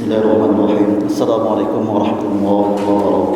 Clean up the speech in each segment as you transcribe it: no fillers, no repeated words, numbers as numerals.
Bismillahirrahmanirrahim. Assalamualaikum warahmatullahi wabarakatuh.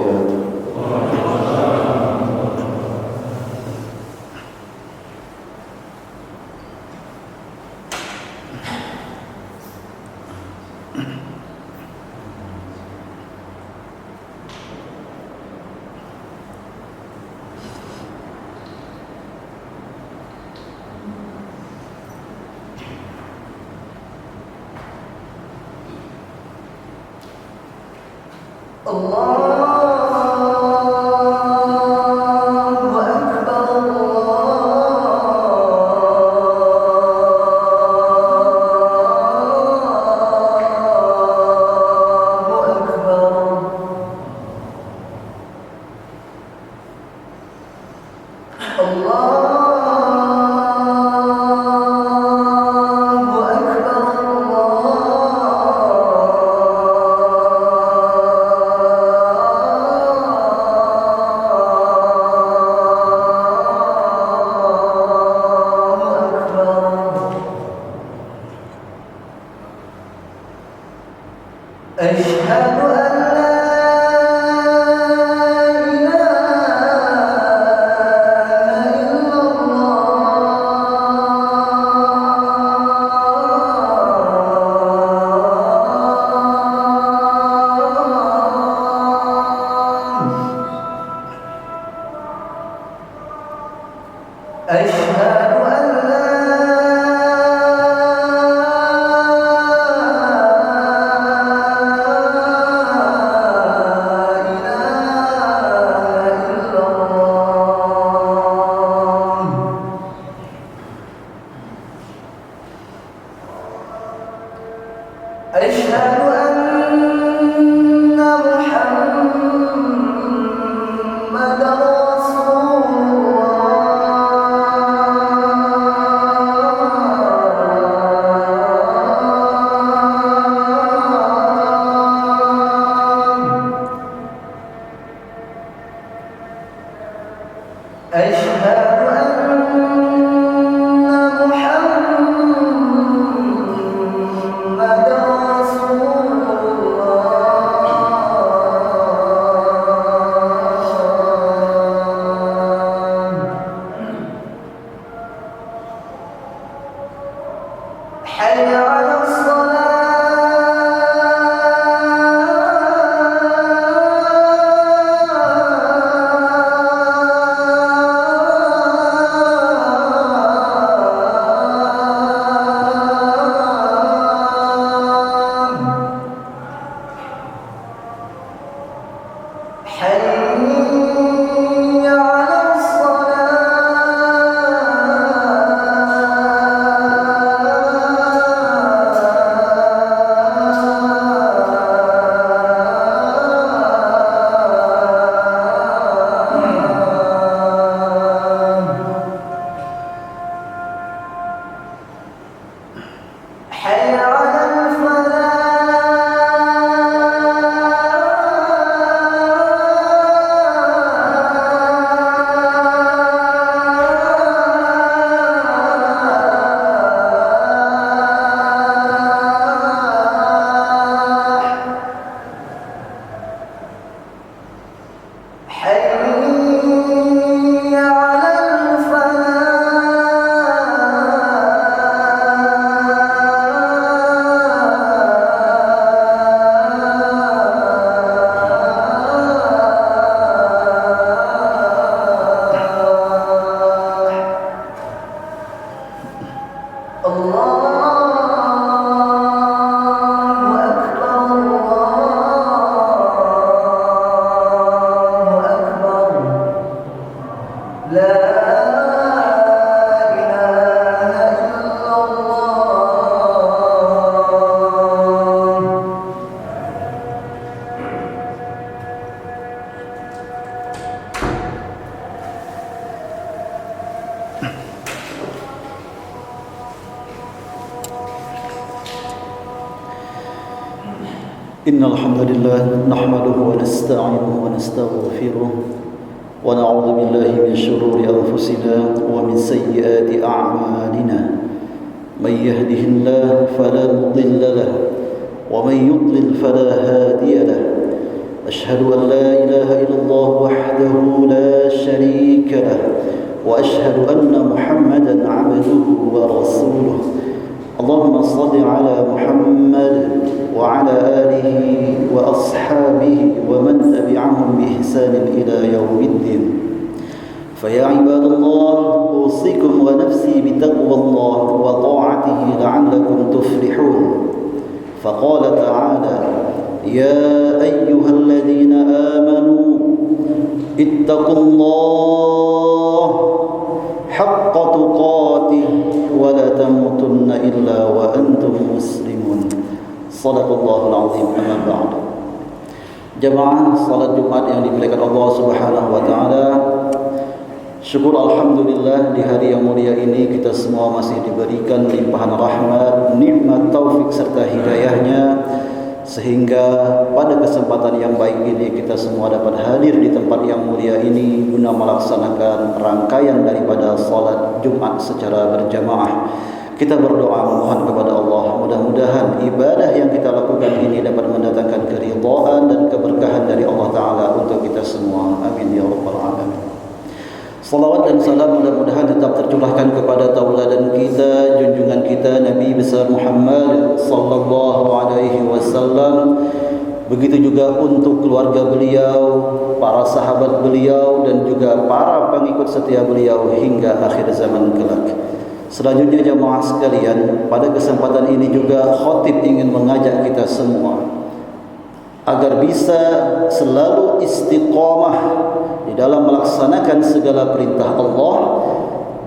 إن الحمد لله نحمده ونستعينه ونستغفره ونعوذ بالله من شرور أنفسنا ومن سيئات أعمالنا من يهده الله فلا مضل له ومن يضلل فلا هادي له أشهد أن لا إله إلا الله وحده لا شريك له وأشهد أن محمدا عبده ورسوله اللهم صل على محمد وعلى آله وأصحابه ومن تبعهم بإحسان إلى يوم الدين فيا عباد الله أوصيكم ونفسي بتقوى الله وطاعته لعلكم تفلحون فقال تعالى يا أيها الذين آمنوا اتقوا الله حق تقاته ولا تموتن إلا وأنتم مسلمون صدق الله العظيم أما بعد. Jamaah salat Jumat yang dimuliakan Allah Subhanahu wa taala. Syukur alhamdulillah di hari yang mulia ini kita semua masih diberikan limpahan rahmat, nikmat, taufik serta hidayahnya sehingga pada kesempatan yang baik ini kita semua dapat hadir di tempat yang mulia ini guna melaksanakan rangkaian daripada salat Jumat secara berjamaah. Kita berdoa memohon kepada Allah mudah-mudahan ibadah yang kita lakukan ini dapat mendatangkan keridhaan dan keberkahan dari Allah Ta'ala untuk kita semua. Amin ya rabbal alamin. Salawat dan salam mudah-mudahan tetap tercurahkan kepada tauladan kita, junjungan kita Nabi besar Muhammad sallallahu alaihi wasallam. Begitu juga untuk keluarga beliau, para sahabat beliau dan juga para pengikut setia beliau hingga akhir zaman kelak. Selanjutnya jamaah sekalian, pada kesempatan ini juga khatib ingin mengajak kita semua agar bisa selalu istiqamah di dalam melaksanakan segala perintah Allah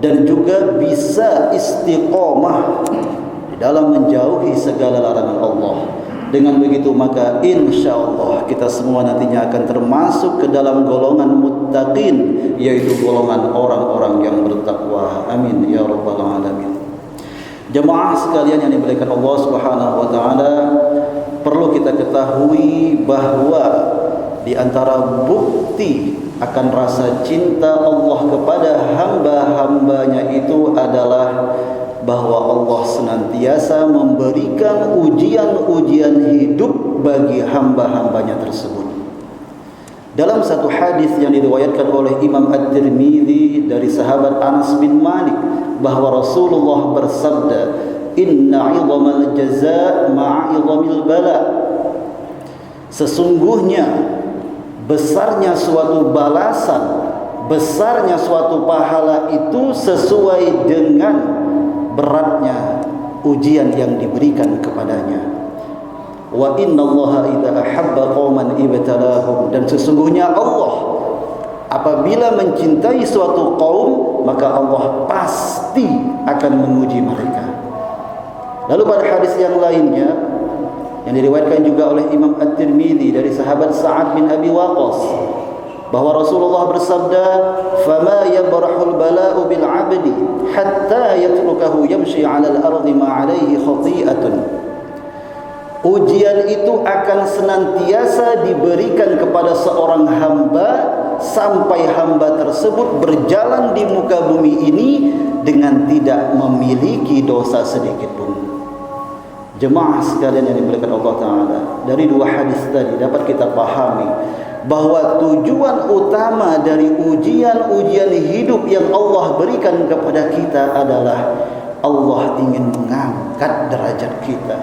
dan juga bisa istiqamah di dalam menjauhi segala larangan Allah. Dengan begitu maka insyaallah kita semua nantinya akan termasuk ke dalam golongan muttaqin, yaitu golongan orang-orang yang bertakwa. Amin ya rabbal alamin. Jemaah sekalian yang dimuliakan Allah Subhanahu wa taala, perlu kita ketahui bahwa di antara bukti akan rasa cinta Allah kepada hamba-hambanya itu adalah bahwa Allah senantiasa memberikan ujian-ujian hidup bagi hamba-hambanya tersebut. Dalam satu hadis yang diriwayatkan oleh Imam At-Tirmidzi dari sahabat Anas bin Malik bahwa Rasulullah bersabda, "Inna 'idhamal jazaa' ma'a 'idhamil bala." Sesungguhnya besarnya suatu balasan, besarnya suatu pahala itu sesuai dengan beratnya ujian yang diberikan kepadanya. Wa innallaha idza ahabba qauman ibtalahum, dan sesungguhnya Allah apabila mencintai suatu kaum maka Allah pasti akan menguji mereka. Lalu pada hadis yang lainnya yang diriwayatkan juga oleh Imam At-Tirmidzi dari sahabat Sa'ad bin Abi Waqqas bahwa Rasulullah bersabda, "Fama yabrahul bala'u bil 'abdi hatta yatrukahu yamshi 'alal ardi ma 'alaihi khati'atun." Ujian itu akan senantiasa diberikan kepada seorang hamba sampai hamba tersebut berjalan di muka bumi ini dengan tidak memiliki dosa sedikit pun. Jemaah sekalian yang dimuliakan Allah Ta'ala, dari dua hadis tadi dapat kita pahami bahwa tujuan utama dari ujian-ujian hidup yang Allah berikan kepada kita adalah Allah ingin mengangkat derajat kita,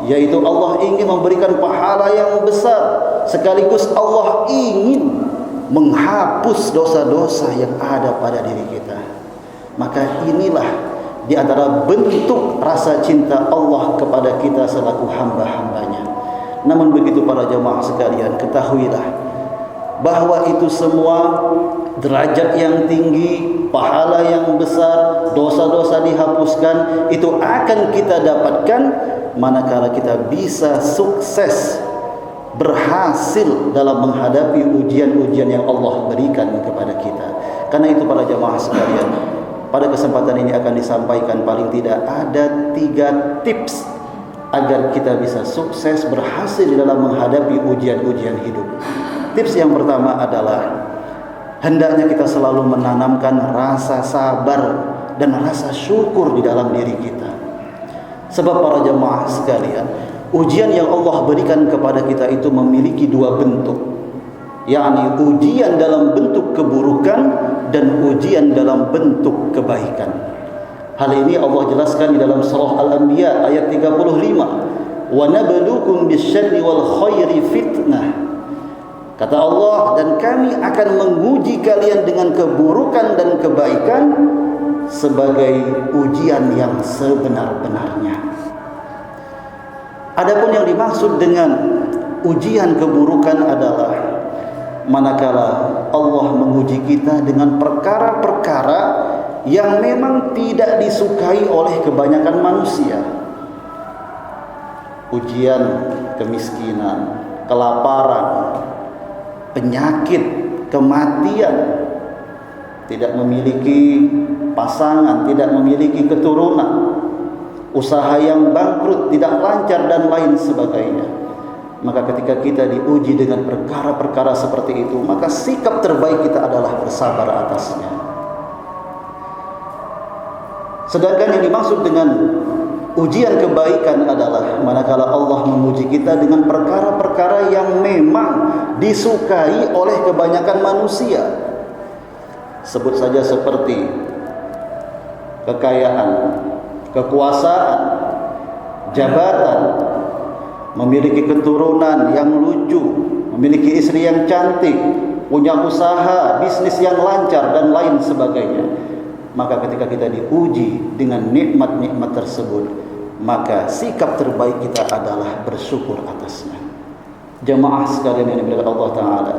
yaitu Allah ingin memberikan pahala yang besar, sekaligus Allah ingin menghapus dosa-dosa yang ada pada diri kita. Maka inilah di antara bentuk rasa cinta Allah kepada kita selaku hamba-hambanya. Namun begitu para jemaah sekalian, ketahuilah bahwa itu semua derajat yang tinggi, pahala yang besar, dosa-dosa dihapuskan, itu akan kita dapatkan manakala kita bisa sukses berhasil dalam menghadapi ujian-ujian yang Allah berikan kepada kita. Karena itu para jemaah sekalian, pada kesempatan ini akan disampaikan paling tidak ada 3 tips agar kita bisa sukses berhasil di dalam menghadapi ujian-ujian hidup. Tips yang pertama adalah hendaknya kita selalu menanamkan rasa sabar dan rasa syukur di dalam diri kita. Sebab para jemaah sekalian, ujian yang Allah berikan kepada kita itu memiliki dua bentuk, yakni ujian dalam bentuk keburukan dan ujian dalam bentuk kebaikan. Hal ini Allah jelaskan di dalam surah Al-Anbiya ayat 35. Wa nabluukum bisyarri wal khairi fitnah. Kata Allah, dan kami akan menguji kalian dengan keburukan dan kebaikan sebagai ujian yang sebenar-benarnya. Adapun yang dimaksud dengan ujian keburukan adalah manakala Allah menguji kita dengan perkara-perkara yang memang tidak disukai oleh kebanyakan manusia. Ujian kemiskinan, kelaparan, penyakit, kematian, tidak memiliki pasangan, tidak memiliki keturunan, usaha yang bangkrut, tidak lancar dan lain sebagainya. Maka ketika kita diuji dengan perkara-perkara seperti itu, maka sikap terbaik kita adalah bersabar atasnya. Sedangkan yang dimaksud dengan ujian kebaikan adalah manakala Allah menguji kita dengan perkara-perkara yang memang disukai oleh kebanyakan manusia. Sebut saja seperti kekayaan, kekuasaan, jabatan, memiliki keturunan yang lucu, memiliki istri yang cantik, punya usaha, bisnis yang lancar dan lain sebagainya. Maka ketika kita diuji dengan nikmat-nikmat tersebut, maka sikap terbaik kita adalah bersyukur atasnya. Jemaah sekalian yang dimuliakan Allah Ta'ala,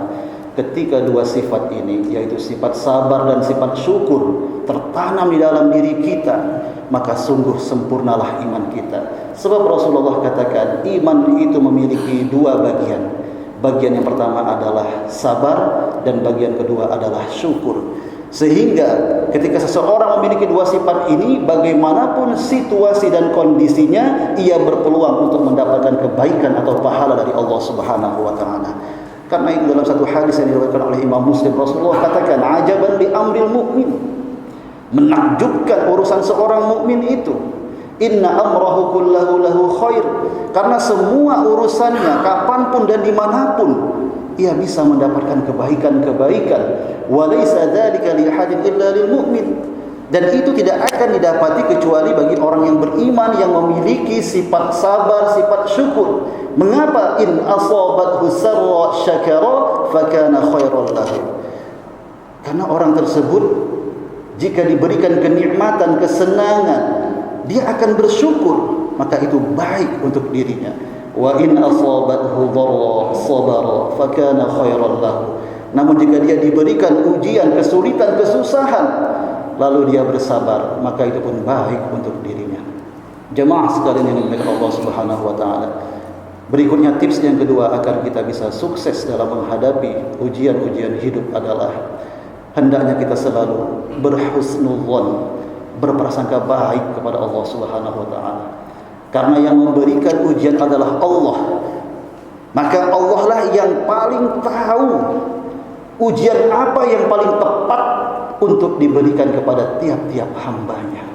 ketika dua sifat ini, yaitu sifat sabar dan sifat syukur, tertanam di dalam diri kita, maka sungguh sempurnalah iman kita. Sebab Rasulullah katakan, iman itu memiliki dua bagian. Bagian yang pertama adalah sabar, dan bagian kedua adalah syukur. Sehingga ketika seseorang memiliki dua sifat ini, bagaimanapun situasi dan kondisinya, ia berpeluang untuk mendapatkan kebaikan atau pahala dari Allah Subhanahu wa Ta'ala. Karena itu dalam satu hadis yang diriwayatkan oleh Imam Muslim, Rasulullah katakan, ajaban li amril mu'min, menakjubkan urusan seorang mukmin itu, inna amrahu kullahu lahu khair, karena semua urusannya kapanpun dan dimanapun ia bisa mendapatkan kebaikan-kebaikan. Walaysa dzalika li ahadin illa lil mu'min, dan itu tidak akan didapati kecuali bagi orang yang beriman, yang memiliki sifat sabar, sifat syukur. Mengapa? In asabathu sarra syakara fakana khairan lahu, karena orang tersebut jika diberikan kenikmatan, kesenangan, dia akan bersyukur, maka itu baik untuk dirinya. Wa in asabathu dharra sabara fakana khairan lahu. Namun jika dia diberikan ujian, kesulitan, kesusahan, lalu dia bersabar, maka itu pun baik untuk dirinya. Jemaah sekalian yang dimuliakan Allah Subhanahu wa Ta'ala, berikutnya tips yang kedua agar kita bisa sukses dalam menghadapi ujian-ujian hidup adalah hendaknya kita selalu berhusnudzon, berprasangka baik kepada Allah Subhanahu wa Ta'ala. Karena yang memberikan ujian adalah Allah, maka Allah lah yang paling tahu ujian apa yang paling tepat untuk diberikan kepada tiap-tiap hambanya.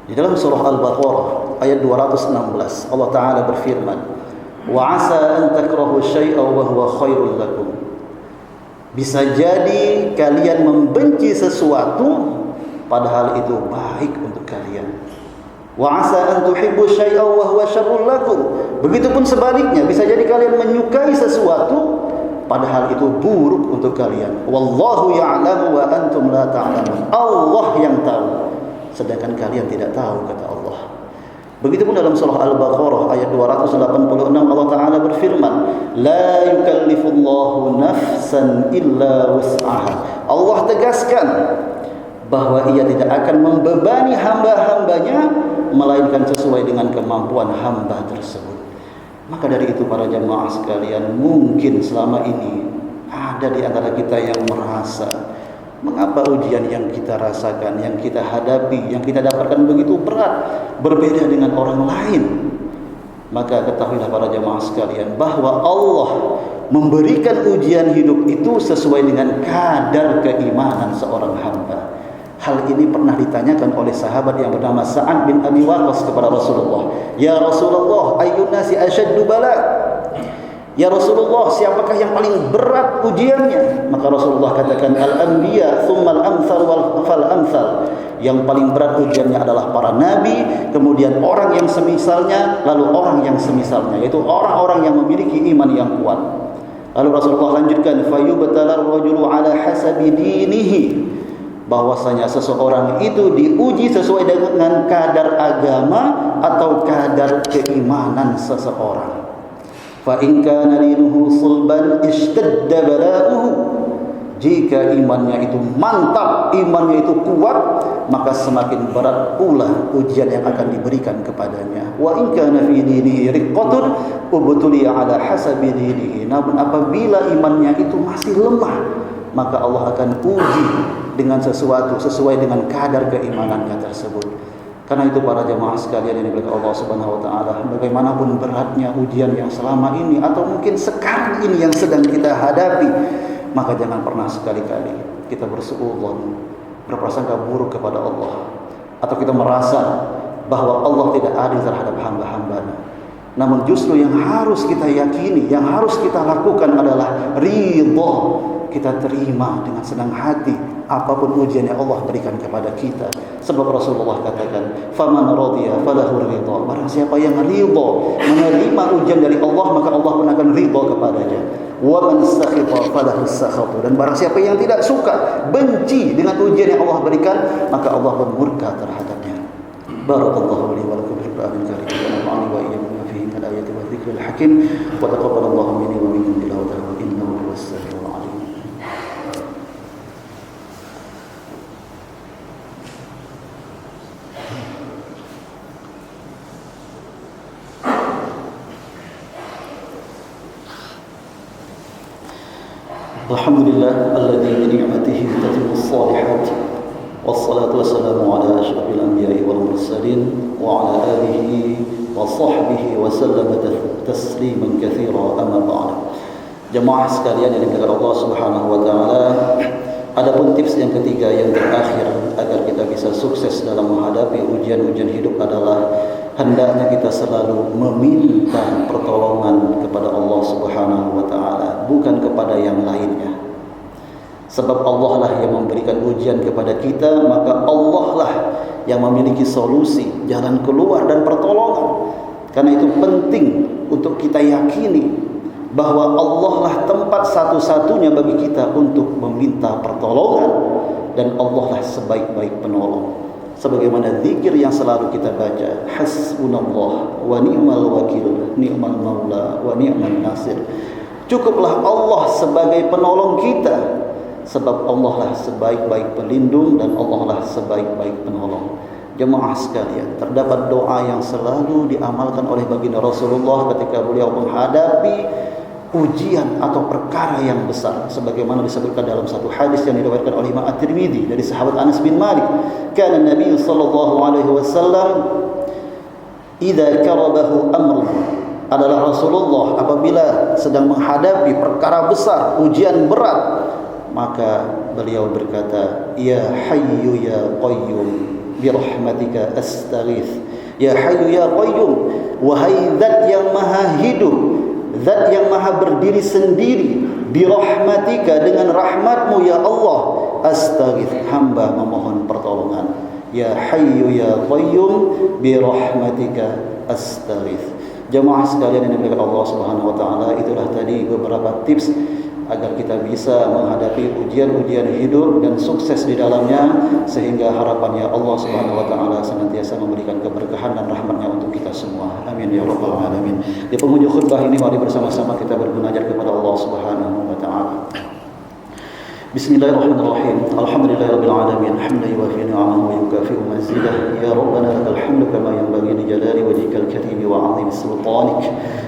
Di dalam surah Al-Baqarah ayat 216, Allah Ta'ala berfirman, wa asa an takrahu syai'an wa huwa khairul lakum. Bisa jadi kalian membenci sesuatu padahal itu baik untuk kalian. Wa asa an tuhibbu syai'an wa huwa syarrul lakum. Begitupun sebaliknya, bisa jadi kalian menyukai sesuatu padahal itu buruk untuk kalian. Wallahu ya'lamu wa antum la ta'lamun. Allah yang tahu, sedangkan kalian tidak tahu, kata Allah. Begitupun dalam surah Al-Baqarah ayat 286, Allah Ta'ala berfirman, la yukallifullahu nafsan illa wus'aha. Allah tegaskan bahwa ia tidak akan membebani hamba-hambanya melainkan sesuai dengan kemampuan hamba tersebut. Maka dari itu para jamaah sekalian, mungkin selama ini ada di antara kita yang merasa Mengapa ujian yang kita rasakan, yang kita hadapi, yang kita dapatkan begitu berat, berbeda dengan orang lain? Maka ketahuilah para jemaah sekalian bahwa Allah memberikan ujian hidup itu sesuai dengan kadar keimanan seorang hamba. Hal ini pernah ditanyakan oleh sahabat yang bernama Sa'ad bin Abi Waqqas kepada Rasulullah. Ya Rasulullah, ayyun nasi asyaddu bala? Ya Rasulullah, siapakah yang paling berat ujiannya? Maka Rasulullah katakan, al-anbiya thumma al-amthal fal-amthal. Yang paling berat ujiannya adalah para nabi, kemudian orang yang semisalnya, lalu orang yang semisalnya, yaitu orang-orang yang memiliki iman yang kuat. Lalu Rasulullah lanjutkan, fayubtalar rajulu ala hasabi dinihi, bahwasanya seseorang itu diuji sesuai dengan kadar agama atau kadar keimanan seseorang. Fa in kana dinuhu sulban ishtadda bala'uhu. Jika imannya itu mantap, imannya itu kuat, maka semakin berat pula ujian yang akan diberikan kepadanya. Wa in kana fi dinihi riqqatun ubtuliya ala hasabi dinihi. Namun apabila imannya itu masih lemah, maka Allah akan uji dengan sesuatu sesuai dengan kadar keimanannya tersebut. Karena itu para jemaah sekalian yang dimuliakan Allah Subhanahu wa taala, bagaimanapun beratnya ujian yang selama ini atau mungkin sekarang ini yang sedang kita hadapi, maka jangan pernah sekali-kali kita bersuudzon, berprasangka buruk kepada Allah, atau kita merasa bahwa Allah tidak adil terhadap hamba-hambanya. Namun justru yang harus kita yakini, yang harus kita lakukan adalah ridha. Kita terima dengan senang hati apapun ujian yang Allah berikan kepada kita. Sebab Rasulullah katakan, faman radiya falahu ridha. Barang siapa yang ridha menerima ujian dari Allah, maka Allah pun akan ridha kepadanya. Wa man sakhita falahu sakhatu. Dan barang siapa yang tidak suka, benci dengan ujian yang Allah berikan, maka Allah pun murka terhadapnya. Barakallahu li wa lakum fil Qur'anil karim wa nafa'ani wa iyyakum bima fihi min al-ayati wa dhikril hakim wa taqabbalallahu minni wa minkum tilawatahu innahu huwas samiul alim. Alhamdulillah alladzi bi ni'matihi tatimmu shalihat wassalatu wassalamu ala asyrafil anbiya'i wal mursalin wa ala alihi wa sahbihi wa sallama tasliman katsira amma ba'd. Jemaah sekalian yang dimuliakan Allah Subhanahu wa taala, adapun tips yang ketiga yang terakhir agar kita bisa sukses dalam menghadapi ujian-ujian hidup adalah hendaknya kita selalu meminta pertolongan kepada Allah Subhanahu wa taala, bukan kepada yang lainnya. Sebab Allah lah yang memberikan ujian kepada kita, maka Allah lah yang memiliki solusi, jalan keluar dan pertolongan. Karena itu penting untuk kita yakini bahwa Allah lah tempat satu-satunya bagi kita untuk meminta pertolongan, dan Allah lah sebaik-baik penolong. Sebagaimana zikir yang selalu kita baca, hasbunallah wa ni'mal wakil, ni'mal maula wa ni'mal nasir. Cukuplah Allah sebagai penolong kita, sebab Allah lah sebaik-baik pelindung dan Allah lah sebaik-baik penolong. Jemaah sekalian, terdapat doa yang selalu diamalkan oleh baginda Rasulullah ketika beliau menghadapi ujian atau perkara yang besar, sebagaimana disebutkan dalam satu hadis yang diriwayatkan oleh Imam At-Tirmidzi dari sahabat Anas bin Malik. Kana Nabi sallallahu alaihi wasallam idza karabahu amrun, adalah Rasulullah apabila sedang menghadapi perkara besar, ujian berat, maka beliau berkata, ya hayyu ya qayyum bi rahmatika astaghits. Ya hayyu ya qayyum, wahai zat yang maha hidup, zat yang maha berdiri sendiri, bi rahmatika, dengan rahmatmu ya Allah, astaghits, hamba memohon pertolongan. Ya hayyu ya qayyum bi rahmatika astaghits. Jemaah sekalian yang dimuliakan Allah Subhanahu wa taala, itulah tadi beberapa tips agar kita bisa menghadapi ujian-ujian hidup dan sukses di dalamnya, sehingga harapannya Allah Subhanahu wa taala senantiasa memberikan keberkahan dan rahmatnya untuk kita semua. Amin ya rabbal alamin. Di penghujung khutbah ini mari bersama-sama kita bermunajat kepada Allah Subhanahu wa taala. Bismillahirrahmanirrahim. Alhamdulillahirabbil alamin. Hamdan yuwafi ni'amahu wa yukafi'u mazidah. Ya rabbana lakal hamdu kama yanbaghi li jalali wajhikal karim wa 'azimi sultanik.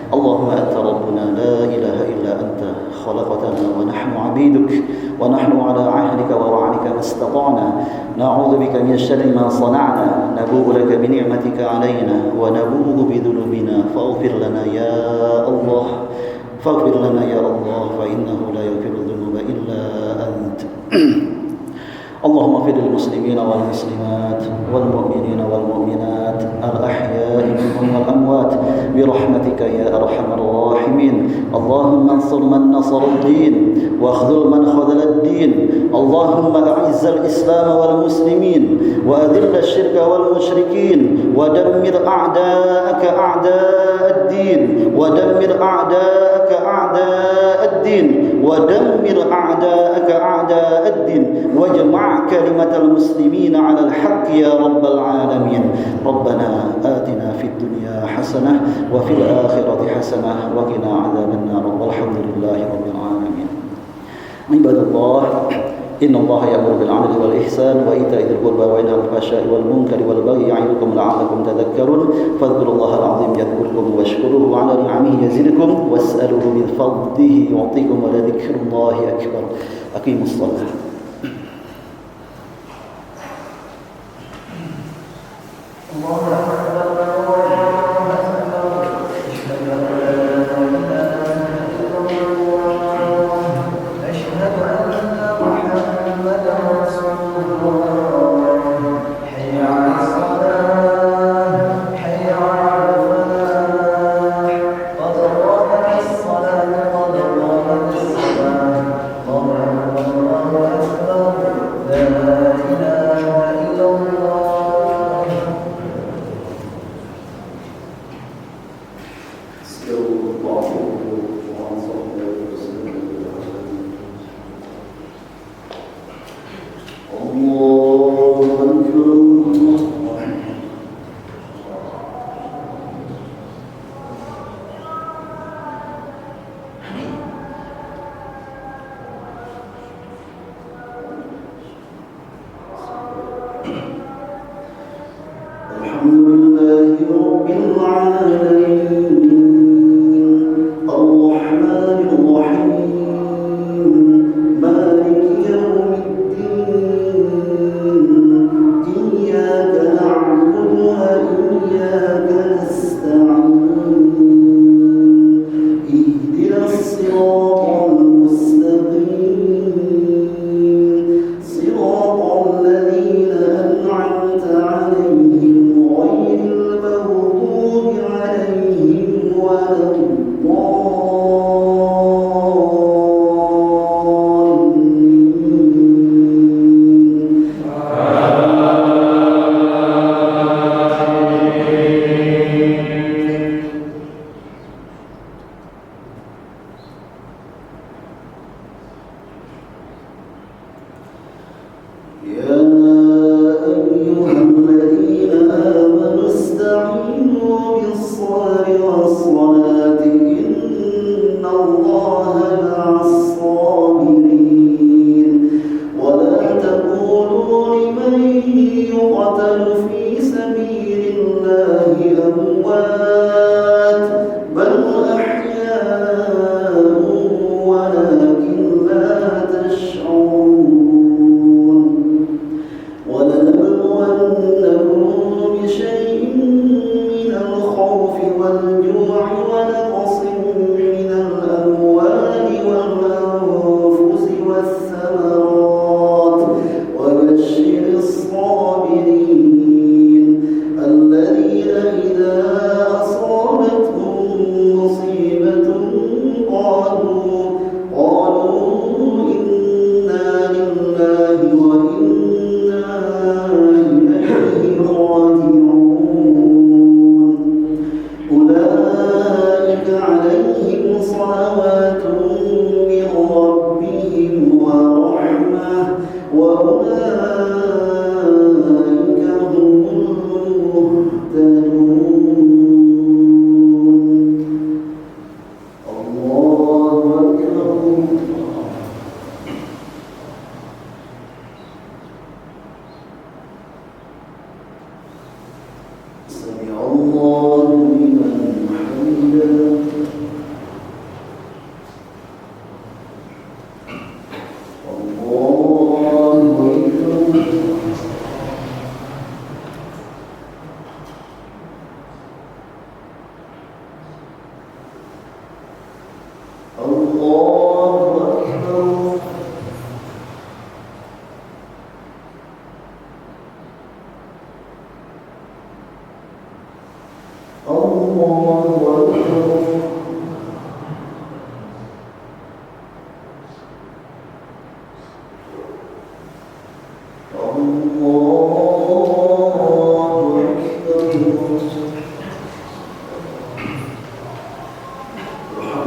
Allahumma anta rabbuna la ilaha illa anta أنت خلقتنا ونحن عبيدك ونحن على عهدك ووعدك ما استطعنا نعوذ بك من شر ما صنعنا نبوء لك بنعمتك علينا ونبوء بذنوبنا فاغفر لنا يا الله فإنه لا يغفر الذنوب إلا أنت اللهم اغفر للمسلمين والمسلمات والمؤمنين والمؤمنات الأحياء منهم والأموات برحمتك يا أرحم الراحمين اللهم انصر من نصر الدين واخذل من خذل الدين اللهم أعز الإسلام والمسلمين وأذل الشرك والمشركين ودمر أعداءك أعداء الدين ودمر أعداءك أعداء الدين ودمر أعداءك أعداء الدين واجمع كلمة المسلمين على الحق يا رب العالمين ربنا آتنا في الدنيا حسنة وفي الآخرة حسنة وقنا عذاب النار والحمد لله رب العالمين عباد الله إن الله يأمر بالعدل والإحسان وإيتاء ذي القربى وينهى عن الفحشاء والمنكر والبغي يعظكم لعلكم تذكرون فاذكروا الله العظيم يذكركم واشكروه على نعمه يزدكم واسألوه من فضله يعطيكم ولذكر الله أكبر أقيموا الصلاة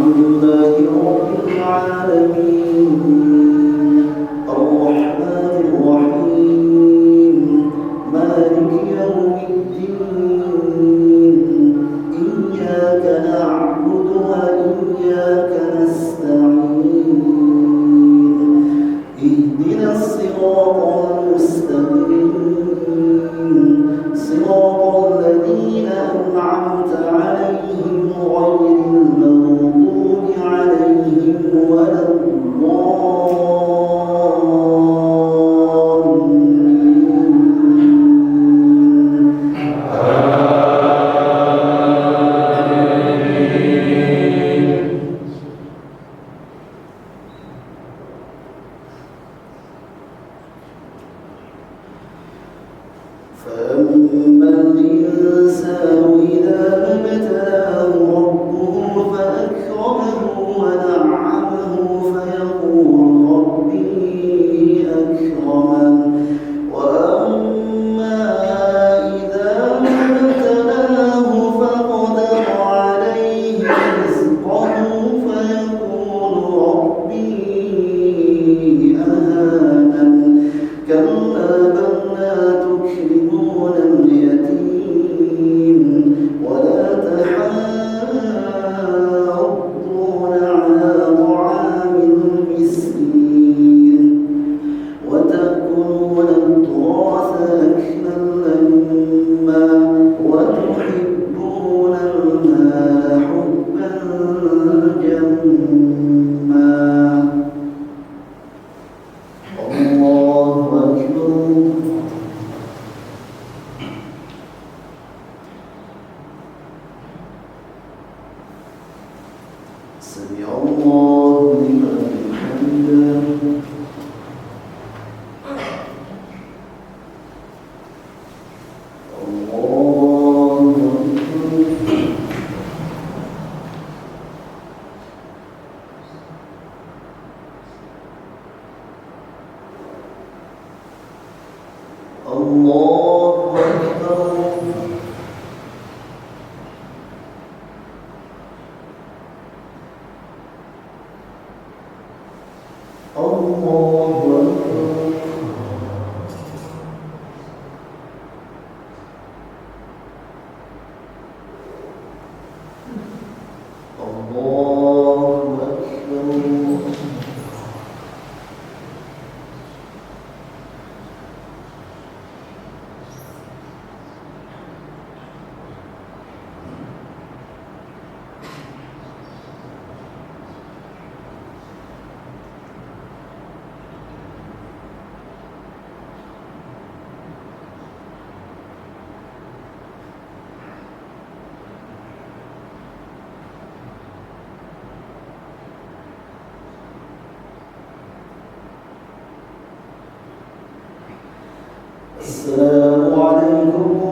لله رب العالمين الرحمن الرحيم مالك يوم الدين إياك نعبد وإياك نستعين اهدنا الصراط المستقيم صراط الذين أنعمت عليهم غير المغضوب عليهم ولا فأما الإنسان إذا ما ابتلاه ربه فأكرمه ونعمه فيقول ربي أكرمن وأما إذا ما ابتلاه فقدر عليه رزقه فيقول ربي أهانن كلا بل لا تكرمون اليتيم ولا تحاضون على طعام المسكين وتأكلون التراث أكلا لما وتحبون المال حبا جما الله أكبر سمع الله لمن حمده الله أكبر الله أكبر السلام عليكم